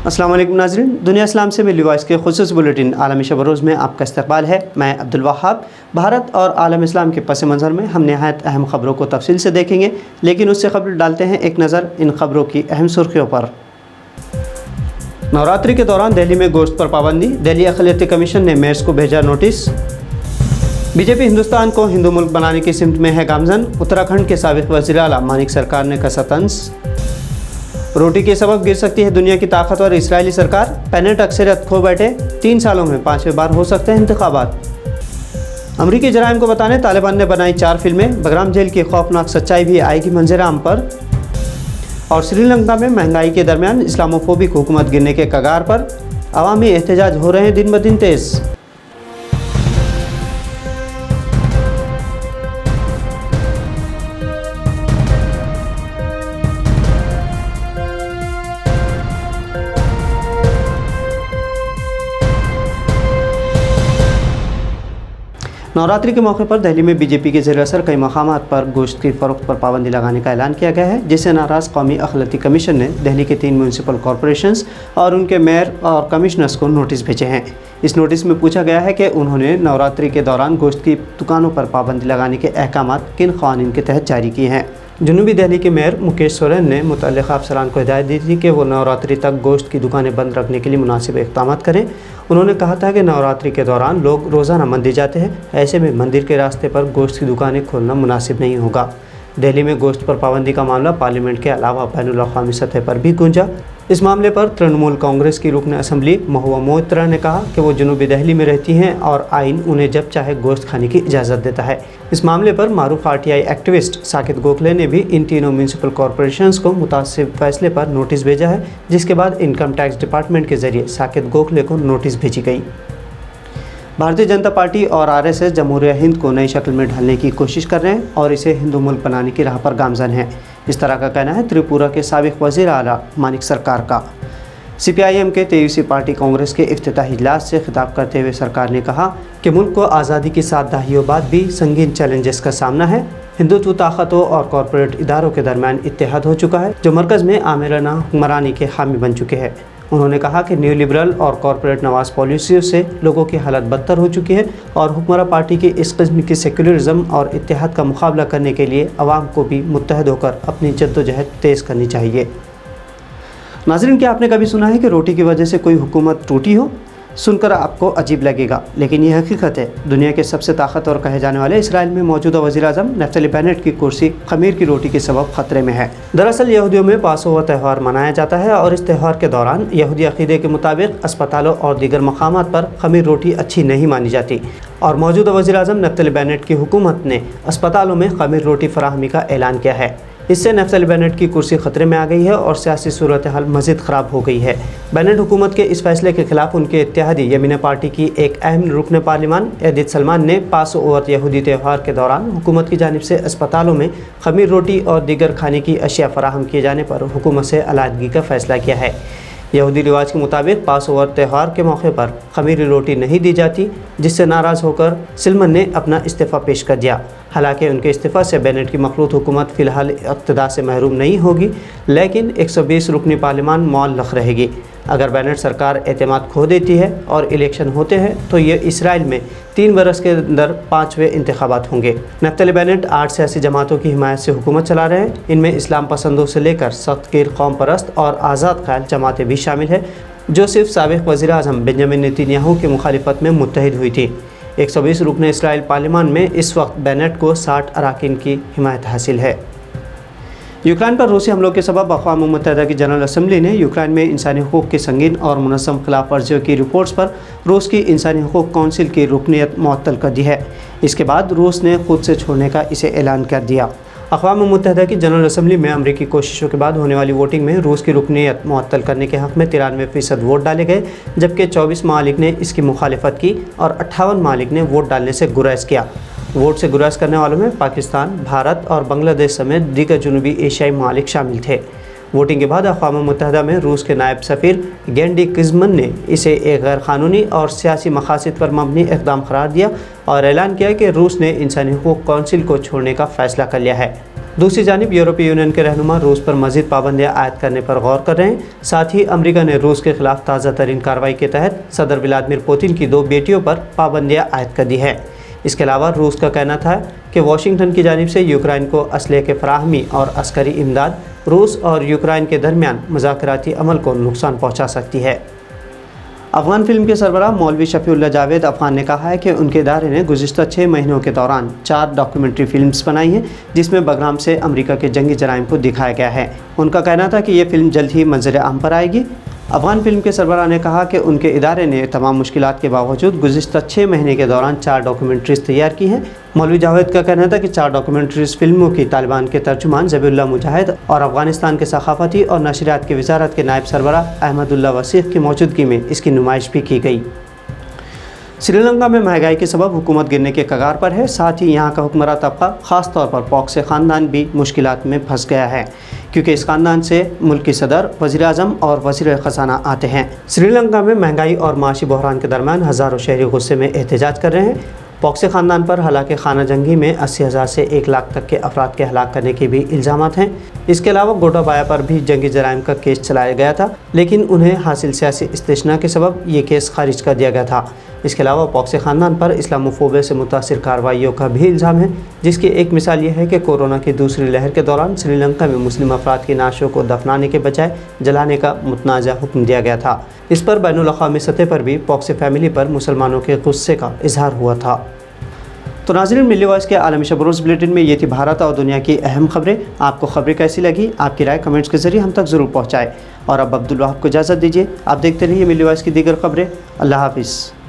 अस्सलाम वालेकुम नाज़रीन, दुनिया इस्लाम से मिली वॉइस के खुसूस बुलेटिन आलमी शब रोज़ में आपका इस्तकबाल है। मैं अब्दुल वहाब। भारत और आलम इस्लाम के पस मंज़र में हम नहायत अहम ख़बरों को तफसील से देखेंगे, लेकिन उससे कबल डालते हैं एक नज़र इन ख़बरों की अहम सुर्खियों पर। नवरात्रि के दौरान दिल्ली में गोश्त पर पाबंदी, दिल्ली अक़लियती कमीशन ने मेयर्स को भेजा नोटिस। बीजेपी हिंदुस्तान को हिंदू मुल्क बनाने की सिमत में है गामज़न, उत्तराखंड के साबिक़ वज़ीर आला मानिक सरकार ने कसा तंज। रोटी के सबब गिर सकती है दुनिया की ताकतवर इजरायली सरकार, पेनेट अक्सरियत खो बैठे, 3 सालों में 5वें बार हो सकते हैं इंतखाबात। अमरीकी जराइम को बताने तालिबान ने बनाई 4 फिल्में, बगराम जेल की खौफनाक सच्चाई भी आएगी मंजर आम पर। और श्रीलंका में महंगाई के दरमियान इस्लामोफोबिक हुकूमत गिरने के कगार पर, अवामी एहतजाज हो रहे हैं दिन ब दिन तेज़। नवरात्रि के मौके पर दिल्ली में बीजेपी के ज़ेर असर कई मकामात पर गोश्त की फ़रोख्त पर पाबंदी लगाने का ऐलान किया गया है, जिससे नाराज़ कौमी अक़लियती कमीशन ने दिल्ली के 3 म्यूनसिपल कॉरपोरेशंस और उनके मेयर और कमिश्नर्स को नोटिस भेजे हैं। इस नोटिस में पूछा गया है कि उन्होंने नवरात्रि के दौरान गोश्त की दुकानों पर पाबंदी लगाने के अहकामात किन क़वानीन के तहत जारी किए हैं। जनूबी दिल्ली के मेयर मुकेश सोरेन ने मुतल्लिक़ा अफसरान को हिदायत दी थी कि वो नवरात्रि तक गोश्त की दुकानें बंद रखने के लिए मुनासिब इक़दाम करें। उन्होंने कहा था कि नवरात्रि के दौरान लोग रोज़ाना मंदिर जाते हैं, ऐसे में मंदिर के रास्ते पर गोश्त की दुकानें खोलना मुनासिब नहीं होगा। दिल्ली में गोश्त पर पाबंदी का मामला पार्लियामेंट के अलावा बैनुल अक़वामी सतह पर भी गूंजा। इस मामले पर तृणमूल कांग्रेस की रुकन असम्बली महुआ मोइत्रा ने कहा कि वो जनूबी दिल्ली में रहती हैं और आइन उन्हें जब चाहे गोश्त खाने की इजाज़त देता है। इस मामले पर मारूफ RTI एक्टिविस्ट साकित गोखले ने भी इन तीनों म्यूनसिपल कॉरपोरेशंस को मुतासिब फैसले पर नोटिस भेजा है, जिसके बाद इनकम टैक्स डिपार्टमेंट के ज़रिए साकित गोखले को नोटिस भेजी गई। भारतीय जनता पार्टी और RSS जमहूरिया हिंद को नई शक्ल में ढालने की कोशिश कर रहे हैं और इसे हिंदू मुल्क बनाने की राह पर गामज़न है। इस तरह का कहना है त्रिपुरा के साबिक़ वज़ीर आला मानिक सरकार का। CPIM के 23वीं पार्टी कांग्रेस के इफ्तिताही इजलास से खिताब करते हुए सरकार ने कहा कि मुल्क को आज़ादी की 7 दहाइयों बाद भी संगीन चैलेंजेस का सामना है। हिंदुत्व ताकतों और कॉरपोरेट इदारों के दरमियान इत्तेहाद हो चुका है, जो मरकज़ में आमिराना हुक्मरानी के हामी बन चुके हैं। उन्होंने कहा कि न्यू लिबरल और कॉरपोरेट नवाज पॉलिसियों से लोगों की हालत बदतर हो चुकी है और हुक्मरान पार्टी की इस किस्म की सेक्युलरिज्म और इत्तेहाद का मुकाबला करने के लिए अवाम को भी मुत्तहद होकर अपनी जद्दोजहद तेज़ करनी चाहिए। नाज़रीन, क्या आपने कभी सुना है कि रोटी की वजह से कोई हुकूमत टूटी हो? सुनकर आपको अजीब लगेगा, लेकिन यह हकीकत है। दुनिया के सबसे ताकतवर कहे जाने वाले इसराइल में मौजूदा वज़ीर आज़म नफ्तली बेनेट की कुर्सी खमीर की रोटी के सबब ख़तरे में है। दरअसल यहूदियों में पासओवर त्यौहार मनाया जाता है और इस त्यौहार के दौरान यहूदी अक़ीदे के मुताबिक अस्पतालों और दीगर मकामात पर खमीर रोटी अच्छी नहीं मानी जाती और मौजूदा वज़ीर आज़म नफ्तली बेनेट की हुकूमत ने अस्पतालों में खमीर रोटी फराहमी का ऐलान किया है। इससे नफ्तली बेनेट की कुर्सी खतरे में आ गई है और सियासी सूरत हाल मज़ीद ख़राब हो गई है। बेनेट हुकूमत के इस फैसले के खिलाफ उनके इत्तेहादी यमीन पार्टी की एक अहम रुकन पार्लिमान एदित सलमान ने पासओवर यहूदी त्यौहार के दौरान हुकूमत की जानिब से अस्पतालों में खमीर रोटी और दीगर खाने की अशिया फराहम किए जाने पर हुकूमत से अलहदगी का फ़ैसला किया है। यहूदी रिवाज के मुताबिक पासओवर त्यौहार के मौके पर खमीरी रोटी नहीं दी जाती, जिससे नाराज़ होकर सलमान ने अपना इस्तीफ़ा पेश कर दिया। हालांकि उनके इस्तीफ़ा से बेनेट की मखलूत हुकूमत फ़िलहाल इक़्तिदार से महरूम नहीं होगी, लेकिन 120 रुकनी पार्लिमान मुअल्लक़ रहेगी। अगर बेनेट सरकार एतमाद खो देती है और इलेक्शन होते हैं तो ये इसराइल में 3 बरस के अंदर 5वें इंतखाबात होंगे। नफ्तली बेनेट 8 सियासी जमातों की हिमायत से हुकूमत चला रहे हैं। इनमें इस्लाम पसंदों से लेकर सख्त कौम परस्त और आज़ाद ख्याल जमातें भी शामिल हैं, जो सिर्फ साबिक़ वज़ीर आज़म बेंजामिन नेतन्याहू की मुखालिफत में मुत्तहिद हुई थी। 120 रुकन इसराइल पार्लिमान में इस वक्त बेनेट को 60 अराकीन की हिमायत हासिल है। यूक्रेन पर रूसी हमलों के सबब अक़वाम मुत्तहिदा की जनरल असम्बली ने यूक्रेन में इंसानी हुकूक़ की संगीन और मुनज़्ज़म खिलाफ वर्जियों की रिपोर्ट्स पर रूस की इंसानी हुकूक़ कौंसिल की रुकनीत मुअत्तल कर दी है। इसके बाद रूस ने खुद से छोड़ने का इसे ऐलान कर दिया। अक़वाम मुत्तहिदा की जनरल असम्बली में अमरीकी कोशिशों के बाद होने वाली वोटिंग में रूस की रुकनीत मुअत्तल करने के हक़ में 93% वोट डाले गए, जबकि 24 ममालिक ने इसकी मुखालिफत की और 58 ममालिक ने वोट डालने से गुरेज़ किया। वोट से गुरेज़ करने वालों में पाकिस्तान, भारत और बांग्लादेश समेत दीगर जनूबी एशियाई ममालिक शामिल थे। वोटिंग के बाद अक़वाम मुत्तहिदा में रूस के नायब सफ़ीर गेंडी किज़मन ने इसे एक गैर क़ानूनी और सियासी मकासद पर मबनी इक़दाम करार दिया और ऐलान किया कि रूस ने इंसानी हुकूक़ कौंसिल को छोड़ने का फ़ैसला कर लिया है। दूसरी जानिब यूरोपीय यूनियन के रहनुमा रूस पर मज़ीद पाबंदियाँ आयद करने पर गौर कर रहे हैं। साथ ही अमेरिका ने रूस के खिलाफ ताज़ा तरीन कार्रवाई के तहत सदर व्लादिमीर पुतिन की 2 बेटियों पर पाबंदियाँ आयद कर दी है। इसके अलावा रूस का कहना था कि वाशिंगटन की जानिब से यूक्रेन को असलहे के फराहमी और अस्करी इमदाद रूस और यूक्रेन के दरमियान मुज़ाकराती अमल को नुकसान पहुँचा सकती है। अफ़गान फिल्म के सरबराह मौलवी शफ़ीउल्लाह जावेद अफ़गान ने कहा है कि उनके इदारे ने गुज़िश्ता 6 महीनों के दौरान 4 डॉक्यूमेंट्री फिल्म्स बनाई हैं, जिसमें बगराम से अमेरिका के जंगी जराइम को दिखाया गया है। उनका कहना था कि ये फिल्म जल्द ही मंज़र आम पर आएगी। अफ़गान फिल्म के सरबराह ने कहा कि उनके इदारे ने तमाम मुश्किलात के बावजूद गुज़िश्ता 6 महीने के दौरान 4 डॉक्यूमेंट्रीज़ तैयार की हैं। मौलवी जावेद का कहना था कि 4 डॉक्यूमेंट्रीज़ फिल्मों की तालिबान के तर्जुमान ज़बीहुल्लाह मुजाहिद और अफ़गानिस्तान के सक़ाफ़ती और नशरियात की वज़ारत के नायब सरबराह अहमदुल्लाह वसीक़ की मौजूदगी में इसकी नुमाइश भी की गई। श्रीलंका में महंगाई के सबब हुकूमत गिरने के कगार पर है। साथ ही यहाँ का हुक्मरान तबका ख़ास तौर पर पॉक्से ख़ानदान भी मुश्किलात में फंस गया है, क्योंकि इस ख़ानदान से मुल्क की सदर, वज़ीर आज़म और वज़ीर ख़ज़ाना आते हैं। श्रीलंका में महंगाई और माशी बहरान के दरमियान हज़ारों शहरी गुस्से में एहतजाज कर रहे हैं। पॉक्से ख़ानदान पर हालांकि खाना जंगी में 80,000 से 1 लाख तक के अफराद के हलाक करने के भी इल्ज़ामात हैं। इसके अलावा गोटाबाया पर भी जंगी जराइम का केस चलाया गया था, लेकिन उन्हें हासिल सियासी इस्तिस्ना के सबब ये केस खारिज कर दिया गया था। इसके अलावा पॉक्से ख़ानदान पर इस्लामोफोबिया से मुतासिर कार्रवाइयों का भी इल्ज़ाम है, जिसकी एक मिसाल यह है कि कोरोना की दूसरी लहर के दौरान श्रीलंका में मुस्लिम अफराद की नाशों को दफनाने के बजाय जलाने का मुतनाज़ा हुक्म दिया गया था। इस पर बैनुल अक़वामी सतह पर भी पॉक्से फैमिली पर मुसलमानों के गुस्से का इजहार हुआ था। तो नाज़रीन, मिल्ली वॉइस के आलमी शब रोज़ बुलेटिन में ये थी भारत और दुनिया की अहम खबरें। आपको खबरें कैसी लगी? आपकी राय कमेंट्स के ज़रिए हम तक ज़रूर पहुँचाएँ। और अब अब्दुल वहाब को इजाज़त दीजिए। आप देखते रहिए मिल्ली वॉइस की दीगर खबरें। अल्लाह हाफ़िज़।